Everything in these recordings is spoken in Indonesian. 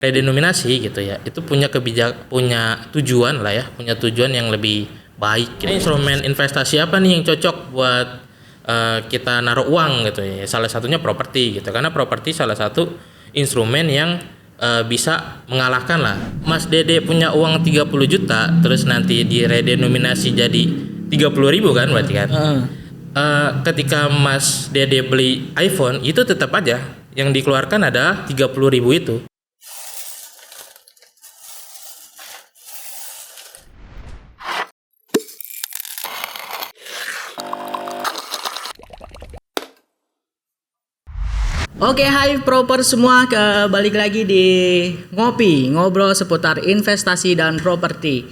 redenominasi gitu ya, itu punya tujuan lah ya, punya tujuan yang lebih baik. Ini instrumen investasi apa nih yang cocok buat kita naruh uang gitu ya? Salah satunya properti gitu, karena properti salah satu instrumen yang bisa mengalahkan lah. Mas Dede punya uang 30 juta, terus nanti diredenominasi jadi 30.000 kan berarti kan? Ketika Mas Dede beli iPhone, itu tetap aja yang dikeluarkan ada 30.000 itu. Oke, hai proper semua, balik lagi di ngobrol seputar investasi dan properti.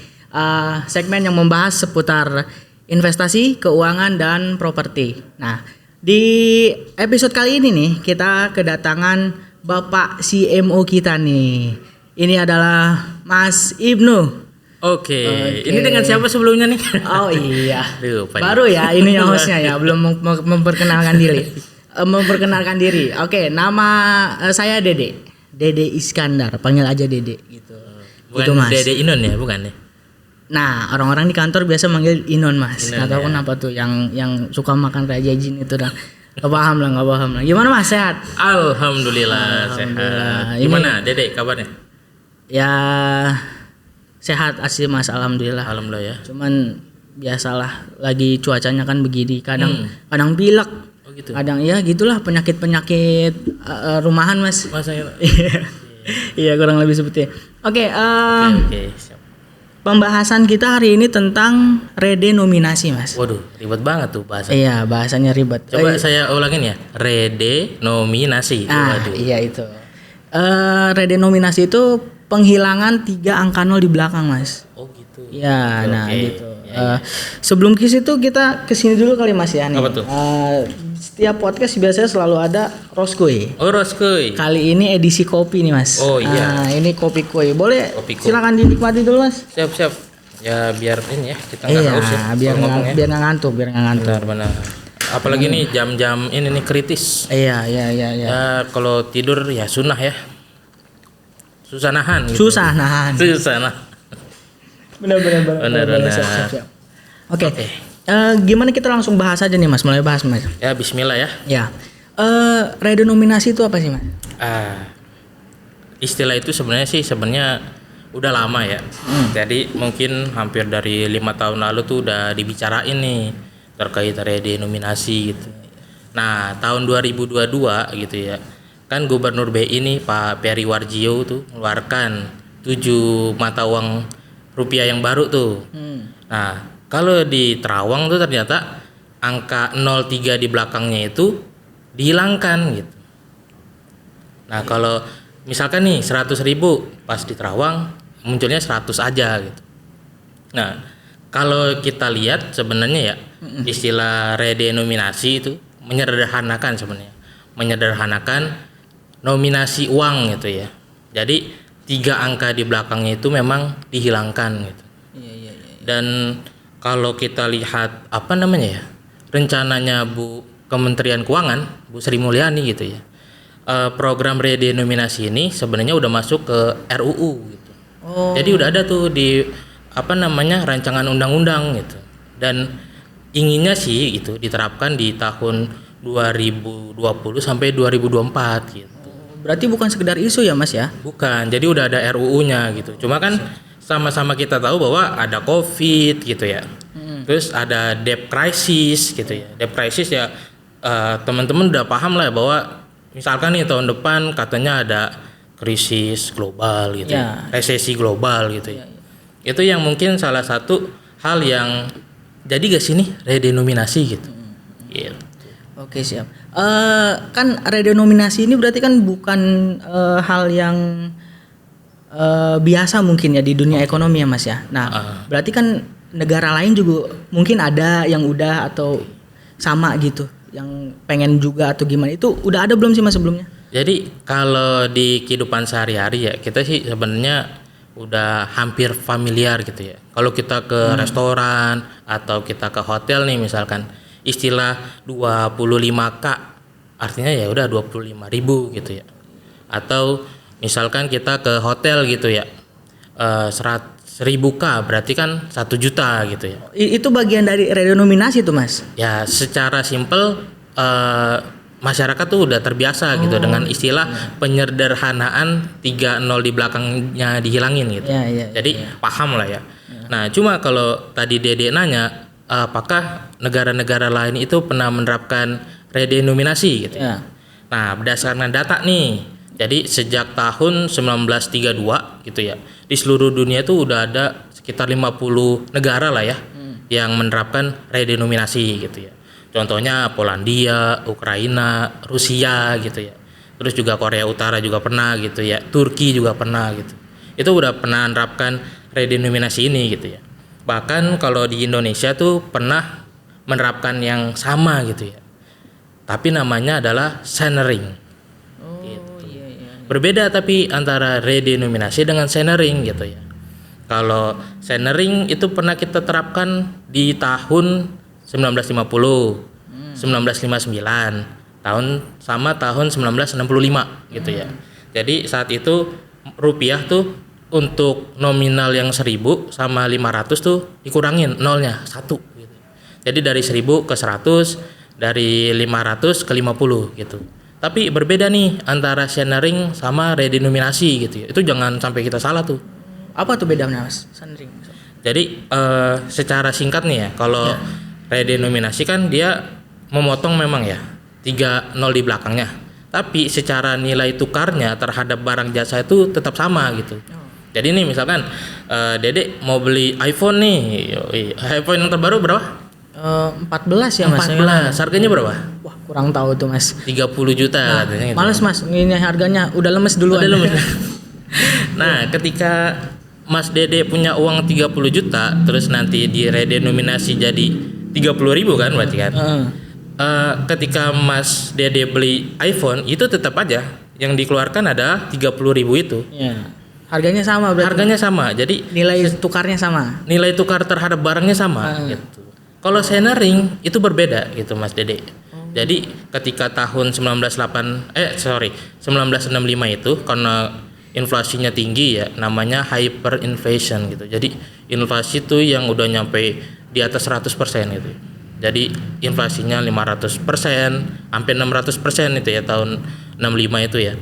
Segmen yang membahas seputar investasi, keuangan dan properti. Nah, di episode kali ini nih kita kedatangan Bapak CMO kita nih. Ini adalah Mas Ibnu. Oke. Ini dengan siapa sebelumnya nih? Oh iya. Lupa baru ya ini yang hostnya ya, belum memperkenalkan diri. Oke, nama saya Dede Iskandar, panggil aja Dede gitu. Bukan gitu, Mas. Dede Inon ya, bukan ya? Nah, orang-orang di kantor biasa manggil Inon, Mas. Inon, Nggak tahu ya. kenapa tuh yang suka makan raja jin itu dah. Nggak paham lah. Gimana Mas, sehat? Alhamdulillah sehat. Gimana Dede kabarnya? Ya sehat asli Mas, alhamdulillah. Alhamdulillah ya. Cuman biasalah, lagi cuacanya kan begini, kadang pilek. Oh gitu. Kadang ya gitulah, penyakit rumahan Mas. Masa ya? Iya, kurang lebih seperti itu. Oke, Siap. pembahasan kita hari ini tentang redenominasi Mas. Waduh, ribet banget tuh bahasa. Iya, bahasanya ribet. Coba saya ulangin ya. Redenominasi. Waduh. Iya itu. Redenominasi itu penghilangan 3 angka 0 di belakang Mas. Oh gitu. Ya, Oke. nah gitu. Sebelum ke situ kita kesini dulu kali Mas ya nih. Apa tuh? Setiap podcast biasanya selalu ada Roskoy. Oh, Roskoy. Kali ini edisi kopi nih Mas. Oh, iya. Ini kopi koi. Boleh Kopi koi. silakan dinikmati dulu Mas. Siap. Ya biar ini ya, kita nggak haus ya. biar kalau ngomong ya. nggak ngantuk. Benar. Apalagi nih jam-jam ini nih kritis. Iya. Ya kalau tidur ya sunnah ya. Susah nahan gitu. Susah nahan. Benar. Siap. Oke. Gimana kita langsung bahas aja nih Mas, mulai bahas Mas. Ya bismillah ya. Ya. Redenominasi itu apa sih Mas? Istilah itu sebenarnya udah lama ya. Jadi mungkin hampir dari 5 tahun lalu tuh udah dibicarain nih terkait redenominasi gitu. Nah, tahun 2022 gitu ya. Kan Gubernur BI nih Pak Peri Warjio tuh mengeluarkan 7 mata uang rupiah yang baru tuh. Nah, kalau di Terawang tuh ternyata angka 03 di belakangnya itu dihilangkan gitu. Nah, kalau misalkan nih 100.000 pas di Terawang munculnya 100 aja gitu. Nah, kalau kita lihat sebenarnya ya istilah redenominasi itu menyederhanakan sebenarnya. Menyederhanakan nominasi uang gitu ya. Jadi 3 angka di belakangnya itu memang dihilangkan gitu. Iya. Dan kalau kita lihat rencananya Bu Kementerian Keuangan, Bu Sri Mulyani gitu ya. Program redenominasi ini sebenarnya udah masuk ke RUU gitu. Jadi udah ada tuh di rancangan undang-undang gitu. Dan inginnya sih gitu diterapkan di tahun 2020 sampai 2024 gitu. Berarti bukan sekedar isu ya Mas ya? Bukan, jadi udah ada RUU-nya gitu. Cuma kan sama-sama kita tahu bahwa ada COVID gitu ya. Terus ada debt crisis gitu ya. Debt crisis ya teman-teman udah paham lah bahwa misalkan nih tahun depan katanya ada krisis global gitu ya. Resesi global gitu ya. Itu yang mungkin salah satu hal yang jadi gak sih nih redenominasi gitu. Gitu. Oke, siap. Kan redenominasi ini berarti kan bukan hal yang biasa mungkin ya di dunia ekonomi ya Mas ya. Nah, berarti kan negara lain juga mungkin ada yang udah atau sama gitu, yang pengen juga atau gimana, itu udah ada belum sih Mas sebelumnya? Jadi kalau di kehidupan sehari-hari ya kita sih sebenarnya udah hampir familiar gitu ya. Kalau kita ke restoran atau kita ke hotel nih misalkan, istilah 25K artinya ya udah 25.000 gitu ya. Atau Misalkan kita ke hotel gitu ya, 1.000 K berarti kan 1 juta gitu ya. Itu bagian dari redenominasi tuh Mas. Ya secara simpel masyarakat tuh udah terbiasa gitu dengan istilah penyederhanaan 3 nol di belakangnya dihilangin gitu. Jadi paham lah ya. Nah cuma kalau tadi Dede nanya apakah negara-negara lain itu pernah menerapkan redenominasi gitu. Nah berdasarkan data nih, jadi sejak tahun 1932 gitu ya, di seluruh dunia itu udah ada sekitar 50 negara lah ya yang menerapkan redenominasi gitu ya. Contohnya Polandia, Ukraina, Rusia gitu ya. Terus juga Korea Utara juga pernah gitu ya. Turki juga pernah gitu. Itu udah pernah menerapkan redenominasi ini gitu ya. Bahkan kalau di Indonesia tuh pernah menerapkan yang sama gitu ya. Tapi namanya adalah centering. Berbeda tapi antara redenominasi dengan centering gitu ya. Kalau centering itu pernah kita terapkan di tahun 1950, 1959, tahun 1965 gitu ya. Jadi saat itu rupiah tuh untuk nominal yang 1.000 sama 500 tuh dikurangin nolnya 1 gitu. Jadi dari 1.000 ke 100, dari 500 ke 50 gitu. Tapi berbeda nih antara centering sama redenominasi gitu ya. Itu jangan sampai kita salah tuh. Apa tuh bedanya Mas? Centering. Jadi secara singkat nih ya, kalau redenominasi kan dia memotong memang ya 3 nol di belakangnya. Tapi secara nilai tukarnya terhadap barang jasa itu tetap sama gitu. Jadi nih misalkan Dede mau beli iPhone nih. iPhone yang terbaru berapa? 14 ya Mas. 14. Harganya berapa? Wah, kurang tahu tuh Mas. 30 juta katanya gitu. Males Mas, ini harganya udah lemes duluan. Udah lemes. Nah, ketika Mas Dede punya uang 30 juta terus nanti diredenominasi jadi 30.000 kan berarti kan. Ketika Mas Dede beli iPhone itu tetap aja yang dikeluarkan ada 30.000 itu. Iya. Harganya sama berarti. Harganya sama. Jadi nilai tukarnya sama. Nilai tukar terhadap barangnya sama gitu. Kalau centering itu berbeda gitu Mas Dede. Jadi ketika tahun 1965 itu karena inflasinya tinggi ya, namanya hyperinflation gitu. Jadi inflasi itu yang udah nyampe di atas 100% gitu. Jadi inflasinya 500%, hampir 600% itu ya tahun 65 itu ya.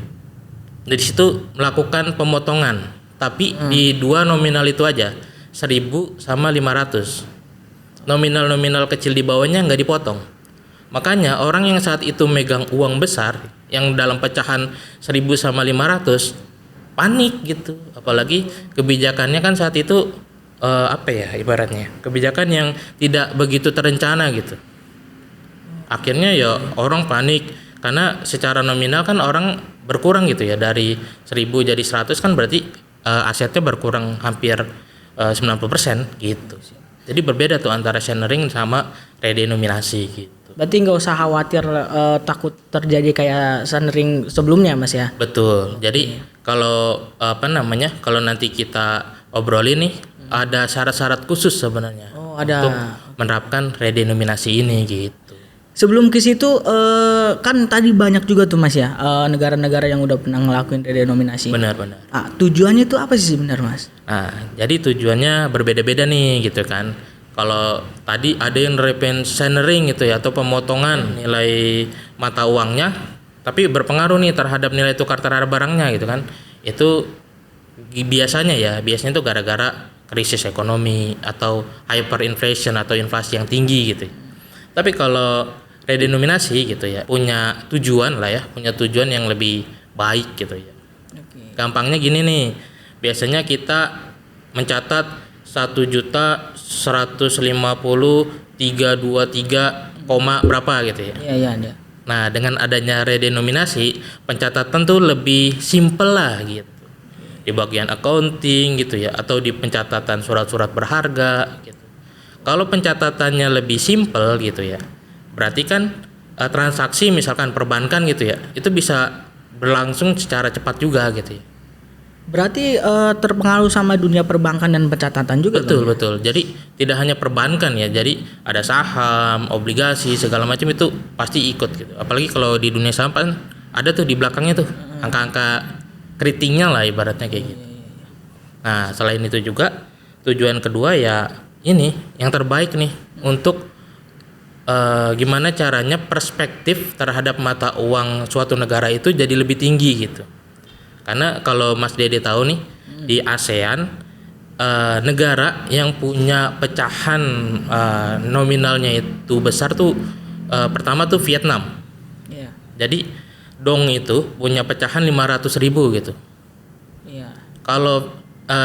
Dari situ melakukan pemotongan, tapi di dua nominal itu aja, 1.000 sama 500. Nominal-nominal kecil di bawahnya nggak dipotong. Makanya orang yang saat itu megang uang besar, yang dalam pecahan 1.000 sama 500, panik gitu. Apalagi kebijakannya kan saat itu ibaratnya kebijakan yang tidak begitu terencana gitu. Akhirnya ya orang panik karena secara nominal kan orang berkurang gitu ya, dari 1.000 jadi 100 kan berarti asetnya berkurang hampir 90% gitu. Jadi berbeda tuh antara centering sama redenominasi gitu. Berarti nggak usah khawatir takut terjadi kayak centering sebelumnya Mas ya? Betul. Jadi kalau kalau nanti kita obrolin nih, ada syarat-syarat khusus sebenarnya untuk menerapkan redenominasi ini gitu. Sebelum ke situ kan tadi banyak juga tuh Mas ya negara-negara yang udah pernah ngelakuin redenominasi. Benar. Tujuannya tuh apa sih sebenarnya Mas? Nah, jadi tujuannya berbeda-beda nih gitu kan. Kalau tadi ada yang nerapin centering gitu ya, atau pemotongan nilai mata uangnya, tapi berpengaruh nih terhadap nilai tukar terhadap barangnya gitu kan. Itu biasanya tuh gara-gara krisis ekonomi atau hyperinflation atau inflasi yang tinggi gitu. Tapi kalau redenominasi gitu ya, punya tujuan yang lebih baik gitu ya. Gampangnya gini nih, biasanya kita mencatat 1.150.323, berapa gitu ya. Iya ada. Nah dengan adanya redenominasi, pencatatan tuh lebih simple lah gitu. Di bagian accounting gitu ya, atau di pencatatan surat-surat berharga gitu. Kalau pencatatannya lebih simple gitu ya, berarti kan transaksi misalkan perbankan gitu ya, itu bisa berlangsung secara cepat juga gitu ya. Berarti terpengaruh sama dunia perbankan dan pencatatan juga. Betul. Jadi tidak hanya perbankan ya, jadi ada saham, obligasi, segala macam itu pasti ikut gitu. Apalagi kalau di dunia saham kan ada tuh di belakangnya tuh angka-angka keritingnya lah ibaratnya kayak gitu. Nah, selain itu juga tujuan kedua ya ini yang terbaik nih untuk gimana caranya perspektif terhadap mata uang suatu negara itu jadi lebih tinggi gitu. Karena kalau Mas Dede tahu nih di ASEAN negara yang punya pecahan nominalnya itu besar tuh pertama tuh Vietnam. Iya. Jadi dong itu punya pecahan 500.000 gitu. Iya. Kalau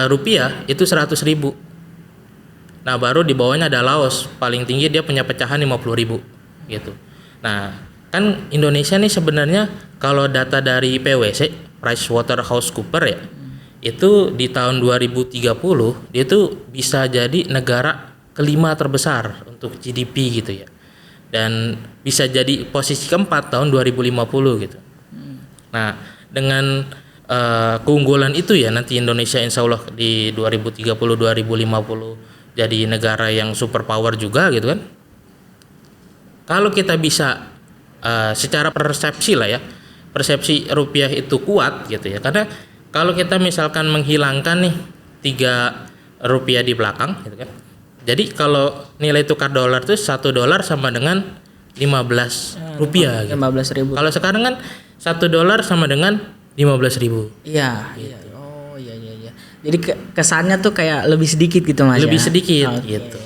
rupiah itu 100.000. Nah baru di bawahnya ada Laos, paling tinggi dia punya pecahan 50.000 gitu. Nah kan Indonesia nih sebenarnya kalau data dari PwC PricewaterhouseCoopers ya, itu di tahun 2030 dia tuh bisa jadi negara kelima terbesar untuk GDP gitu ya, dan bisa jadi posisi keempat tahun 2050 gitu. Nah dengan keunggulan itu ya nanti Indonesia insya Allah di 2030-2050 jadi negara yang superpower juga gitu kan. Kalau kita bisa secara persepsi lah ya, persepsi rupiah itu kuat gitu ya, karena kalau kita misalkan menghilangkan nih 3 rupiah di belakang gitu kan, jadi kalau nilai tukar dolar tuh $1 sama dengan 15 rupiah gitu. 15.000. Kalau sekarang kan $1 sama dengan 15.000. Iya, iya. Oh, iya. Jadi kesannya tuh kayak lebih sedikit gitu Mas. Lebih ya? sedikit Oke. gitu.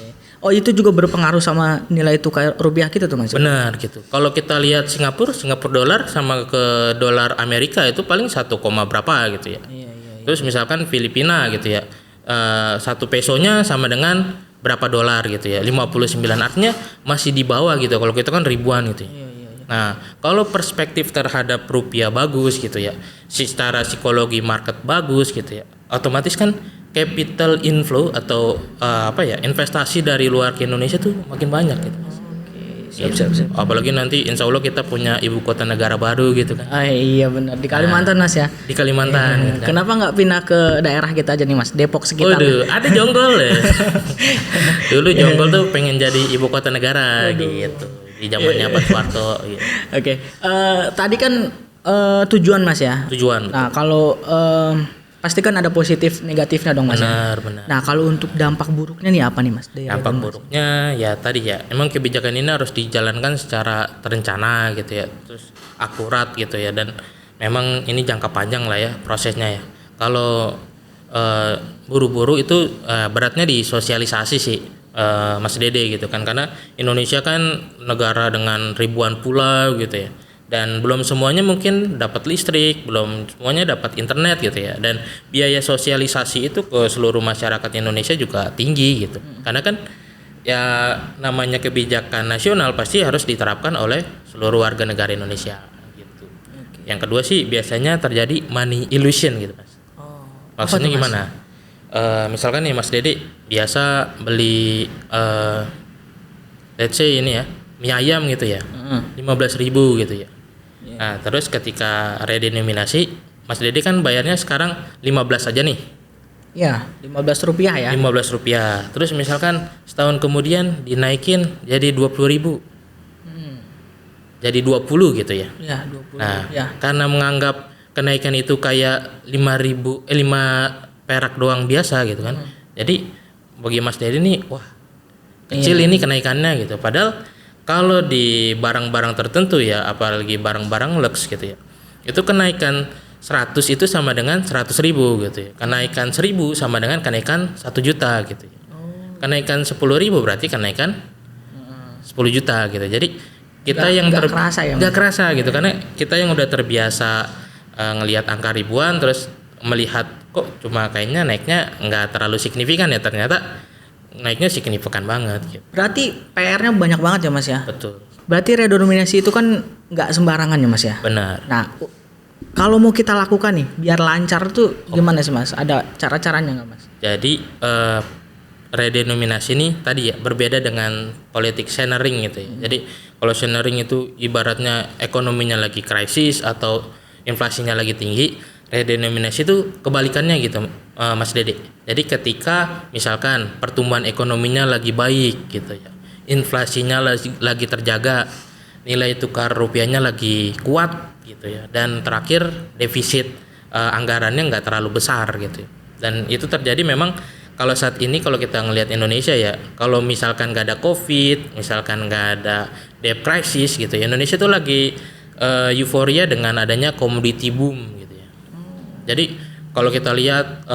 Oh, itu juga berpengaruh sama nilai tukar rupiah kita tuh Mas. Benar gitu. Kalau kita lihat Singapura dolar sama ke dolar Amerika itu paling 1, berapa gitu ya. Iya. Terus misalkan Filipina gitu ya, 1 pesonya sama dengan berapa dolar gitu ya, 59, artinya masih di bawah gitu. Kalau kita kan ribuan gitu ya. Nah kalau perspektif terhadap rupiah bagus gitu ya, secara psikologi market bagus gitu ya, otomatis kan capital inflow atau investasi dari luar ke Indonesia tuh makin banyak gitu. Siap. Apalagi nanti insya Allah kita punya ibu kota negara baru gitu kan. Iya benar, di Kalimantan Mas ya. Di Kalimantan gitu kan. Kenapa nggak pindah ke daerah kita aja nih Mas, Depok sekitar? Waduh, ada Jonggol ya. Dulu Jonggol tuh pengen jadi ibu kota negara gitu. Di zamannya Pak Soeharto gitu. Oke. Tadi kan tujuan Mas ya. Tujuan. Nah, kalau pasti kan ada positif negatifnya dong Mas. Benar. Nah, kalau untuk dampak buruknya nih apa nih Mas? Dampak buruknya ya tadi ya, emang kebijakan ini harus dijalankan secara terencana gitu ya, terus akurat gitu ya, dan memang ini jangka panjang lah ya prosesnya ya. Kalau buru-buru itu beratnya di sosialisasi sih Mas Dede gitu kan, karena Indonesia kan negara dengan ribuan pulau gitu ya, dan belum semuanya mungkin dapat listrik, belum semuanya dapat internet gitu ya, dan biaya sosialisasi itu ke seluruh masyarakat Indonesia juga tinggi gitu. Karena kan ya namanya kebijakan nasional pasti harus diterapkan oleh seluruh warga negara Indonesia gitu. Yang kedua sih biasanya terjadi money illusion gitu Mas. Maksudnya gimana? Misalkan nih Mas Dede biasa beli let's say ini ya, mie ayam gitu ya, 15.000 gitu ya. Nah terus ketika redenominasi, Mas Dede kan bayarnya sekarang 15 aja nih. Ya, 15 rupiah ya. 15 rupiah. Terus misalkan setahun kemudian dinaikin jadi 20.000. Jadi 20 gitu ya. Ya, 20. Nah, Ya. karena menganggap kenaikan itu kayak 5 perak doang biasa gitu kan. Jadi bagi Mas Dede nih, wah kecil ini kenaikannya gitu. Padahal kalau di barang-barang tertentu ya, apalagi barang-barang lux gitu ya, itu kenaikan 100 itu sama dengan 100.000 gitu ya. Kenaikan 1.000 sama dengan kenaikan 1 juta gitu ya. Kenaikan 10.000 berarti kenaikan 10 juta gitu. Jadi kita Nggak kerasa ya, nggak kerasa gitu, karena kita yang udah terbiasa ngelihat angka ribuan, terus melihat kok cuma kayaknya naiknya nggak terlalu signifikan ya, ternyata naiknya signifikan banget gitu. Berarti PR-nya banyak banget ya Mas ya. Betul. Berarti redenominasi itu kan nggak sembarangan ya Mas ya. Benar. Nah, kalau mau kita lakukan nih biar lancar tuh gimana sih Mas? Ada cara-caranya nggak Mas? Jadi redenominasi ini tadi ya berbeda dengan politik sharing gitu ya. Jadi kalau sharing itu ibaratnya ekonominya lagi krisis atau inflasinya lagi tinggi, redenominasi itu kebalikannya gitu Mas Dede. Jadi ketika misalkan pertumbuhan ekonominya lagi baik gitu ya, inflasinya lagi terjaga, nilai tukar rupiahnya lagi kuat gitu ya, dan terakhir defisit anggarannya nggak terlalu besar gitu. Dan itu terjadi memang kalau saat ini kalau kita ngelihat Indonesia ya, kalau misalkan nggak ada COVID, misalkan nggak ada debt crisis gitu ya, Indonesia tuh lagi euforia dengan adanya komoditi boom gitu ya. Jadi kalau kita lihat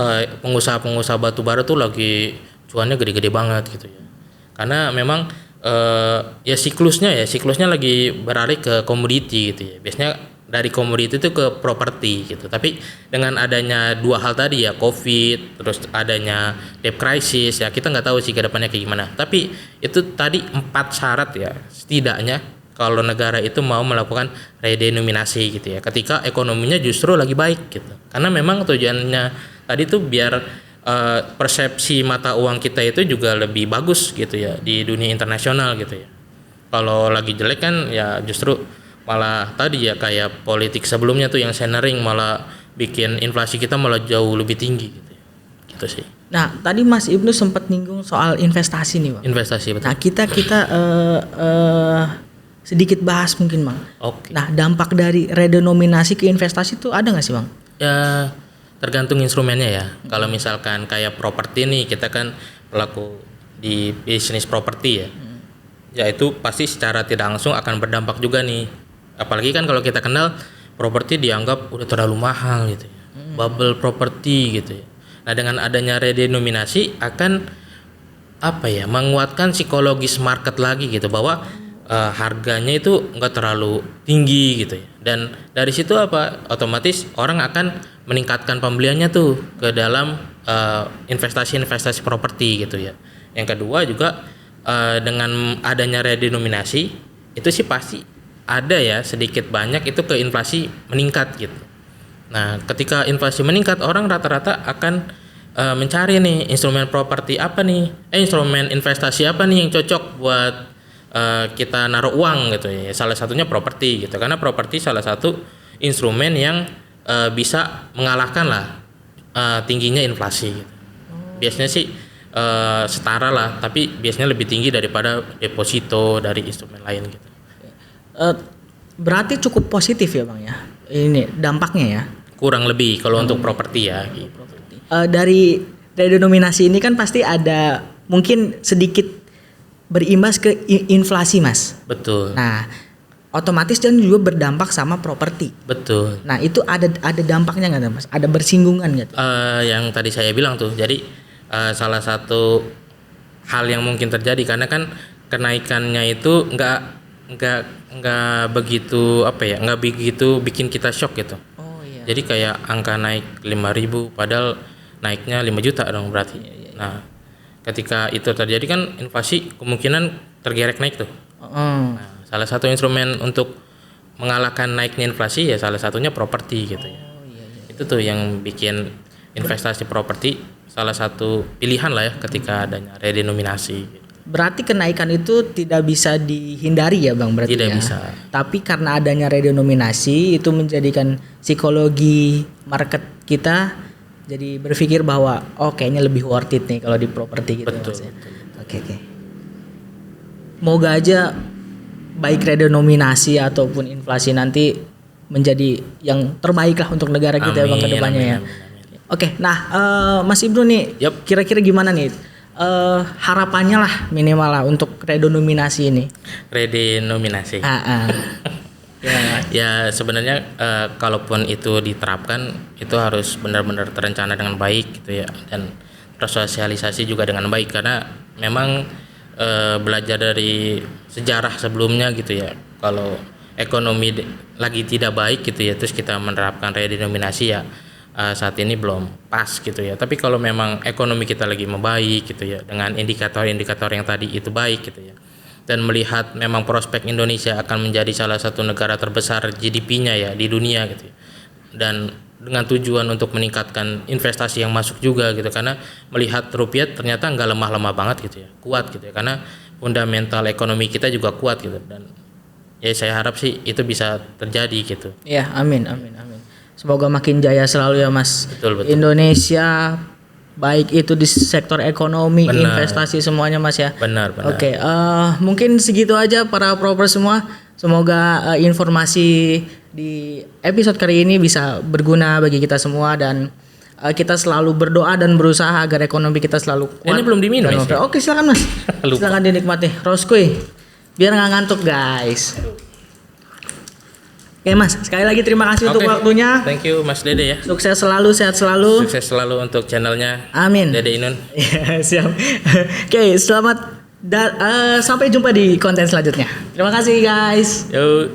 pengusaha-pengusaha batu bara tuh lagi cuannya gede-gede banget gitu ya. Karena memang ya siklusnya lagi beralih ke komoditi gitu ya. Biasanya dari komoditi itu ke properti gitu. Tapi dengan adanya dua hal tadi ya, COVID, terus adanya debt crisis ya, kita nggak tahu sih ke depannya kayak gimana. Tapi itu tadi 4 syarat ya setidaknya kalau negara itu mau melakukan redenominasi gitu ya. Ketika ekonominya justru lagi baik gitu. Karena memang tujuannya tadi tuh biar persepsi mata uang kita itu juga lebih bagus gitu ya di dunia internasional gitu ya. Kalau lagi jelek kan ya justru malah tadi ya kayak politik sebelumnya tuh yang centering malah bikin inflasi kita malah jauh lebih tinggi gitu ya. Gitu sih. Nah, tadi Mas Ibnu sempat nyinggung soal investasi nih, Bang. Investasi betul. Nah, kita sedikit bahas mungkin, Bang. Oke. Nah, dampak dari redenominasi ke investasi itu ada nggak sih, Bang? Ya tergantung instrumennya ya. Kalau misalkan kayak properti nih, kita kan pelaku di bisnis properti ya. Ya itu pasti secara tidak langsung akan berdampak juga nih. Apalagi kan kalau kita kenal properti dianggap udah terlalu mahal gitu ya. Bubble properti gitu ya. Nah, dengan adanya redenominasi akan menguatkan psikologis market lagi gitu, bahwa harganya itu enggak terlalu tinggi gitu ya. Dan dari situ otomatis orang akan meningkatkan pembeliannya tuh ke dalam investasi properti gitu ya. Yang kedua juga dengan adanya redenominasi itu sih pasti ada ya sedikit banyak itu ke inflasi meningkat gitu. Nah, ketika inflasi meningkat, orang rata-rata akan mencari nih instrumen properti apa nih, instrumen investasi apa nih yang cocok buat kita naruh uang gitu ya. Salah satunya properti gitu, karena properti salah satu instrumen yang bisa mengalahkan lah tingginya inflasi gitu. Biasanya sih setara lah, tapi biasanya lebih tinggi daripada deposito dari instrumen lain gitu. Berarti cukup positif ya, Bang ya. Ini dampaknya ya. Kurang lebih kalau untuk properti ya. Gitu. Dari redenominasi ini kan pasti ada mungkin sedikit berimbas ke inflasi, Mas. Betul. Nah, otomatis dan juga berdampak sama properti. Betul. Nah, itu ada dampaknya nggak, Mas? Ada bersinggungan nggak? Yang tadi saya bilang tuh, jadi salah satu hal yang mungkin terjadi karena kan kenaikannya itu nggak begitu nggak begitu bikin kita shock gitu. Oh iya. Jadi kayak angka naik 5.000 padahal naiknya 5 juta dong berarti. Iya. Nah, ketika itu terjadi kan inflasi kemungkinan tergerek naik tuh. Nah, salah satu instrumen untuk mengalahkan naiknya inflasi ya salah satunya properti gitu ya. Iya. Itu tuh yang bikin investasi properti salah satu pilihan lah ya ketika adanya redenominasi gitu. Berarti kenaikan itu tidak bisa dihindari ya, Bang, berarti Tidak ya? bisa. Tapi karena adanya redenominasi itu menjadikan psikologi market kita jadi berpikir bahwa kayaknya lebih worth it nih kalau di properti gitu. Betul, ya, Mas ya. betul. Oke. Moga aja baik redenominasi ataupun inflasi nanti menjadi yang terbaik lah untuk negara kita ya, Bang, ke depannya ya. Amin. Oke, nah Mas Ibnu nih, Yup. kira-kira gimana nih harapannya lah minimal lah untuk redenominasi ini? Redenominasi. Ya sebenarnya kalaupun itu diterapkan itu harus benar-benar terencana dengan baik gitu ya, dan tersosialisasi juga dengan baik karena memang belajar dari sejarah sebelumnya gitu ya, kalau ekonomi lagi tidak baik gitu ya terus kita menerapkan redenominasi ya saat ini belum pas gitu ya. Tapi kalau memang ekonomi kita lagi membaik gitu ya, dengan indikator-indikator yang tadi itu baik gitu ya, dan melihat memang prospek Indonesia akan menjadi salah satu negara terbesar GDP-nya ya di dunia gitu ya, dan dengan tujuan untuk meningkatkan investasi yang masuk juga gitu, karena melihat rupiah ternyata nggak lemah-lemah banget gitu ya, kuat gitu ya, karena fundamental ekonomi kita juga kuat gitu, dan ya saya harap sih itu bisa terjadi gitu. Ya, amin. Semoga makin jaya selalu ya, Mas. Betul. Indonesia baik itu di sektor ekonomi, Benar. investasi semuanya, Mas ya. Benar. Oke, mungkin segitu aja para proper semua. Semoga informasi di episode kali ini bisa berguna bagi kita semua dan kita selalu berdoa dan berusaha agar ekonomi kita selalu kuat. Ini belum diminum dan ya? Oke, silakan Mas. Lupa. Silakan dinikmati. Roskui. Biar nggak ngantuk, guys. Oke, Mas. Sekali lagi terima kasih untuk Oke. waktunya. Thank you Mas Dede ya. Sukses selalu, sehat selalu. Sukses selalu untuk channelnya Amin. Dede Inun. Ya, siap. Oke, selamat sampai jumpa di konten selanjutnya. Terima kasih, guys. Yuk.